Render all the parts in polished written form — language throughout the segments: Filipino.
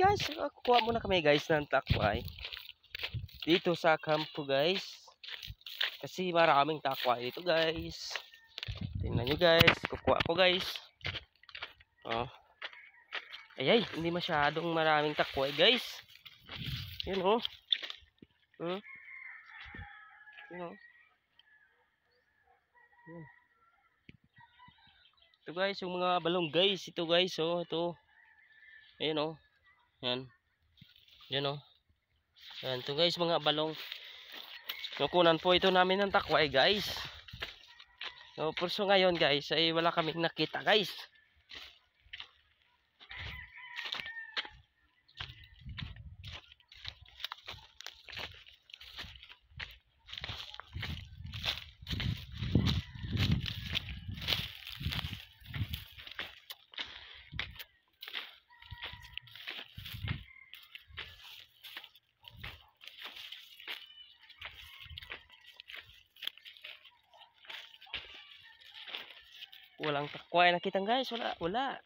guys, kukuha muna kami guys ng takway dito sa kampo guys, kasi maraming takway dito guys. Tingnan nyo guys, kukuha ko guys. Oh. Ay, hindi masyadong maraming takway guys. Yun oh. Yun oh. Yun. Ito guys, yung mga balong guys. Ito guys, oh, ito. Ayun oh. Yan. Yan oh. Yan, ito guys, mga balong. Kukunan po ito namin ng takway guys. So, purso ngayon guys, ay wala kaming nakita guys. Walang takway nakita guys, wala.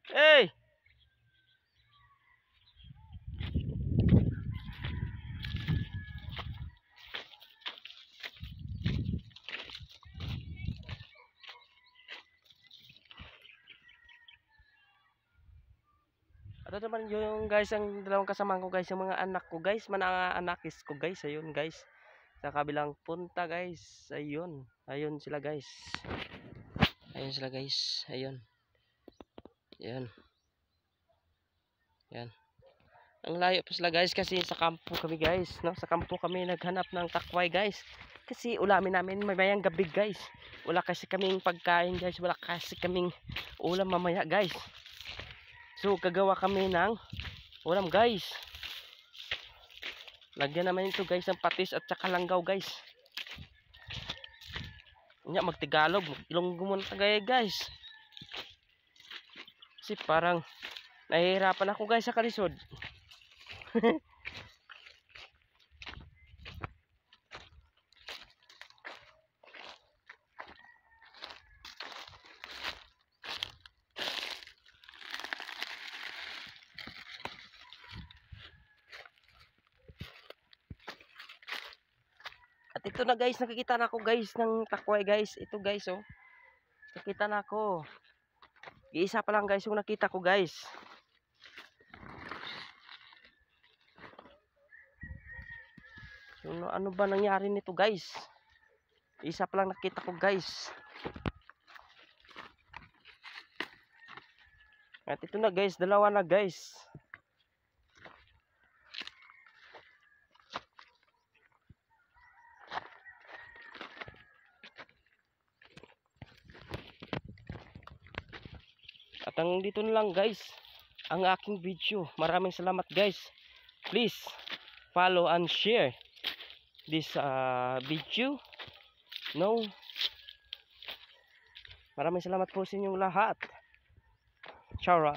Hey! Ito naman yung guys, ang dalawang kasama ko guys, yung mga anak ko guys, mananakis ko guys, ayun guys. Sa kabilang punta guys, ayun sila guys. Ayun sila guys, ayun. Yan. Yan. Ang layo pa sila guys kasi sa kampo kami guys, no? Sa kampo kami naghanap ng takway guys. Kasi ulamin namin mamayang gabi guys. Wala kasi kaming pagkain guys, wala kasi kaming ulam mamaya guys. So gagawa kami ng ulam guys. Lagyan naman ito guys ng patis at saka langgaw guys. Nya magtigalog, ilonggo muna tagay guys. Kasi parang nahihirapan ako guys sa kalisod. At ito na guys, nakikita na ako guys ng takway guys. Ito guys oh. Nakita na ako. Iisa pa lang guys yung nakita ko guys. So, ano ba nangyari nito guys? Isa pa lang nakita ko guys. At ito na guys, dalawa na guys. At ang dito na lang guys ang aking video. Maraming salamat guys. Please follow and share this video. No. Maraming salamat po sa inyong lahat. Ciao.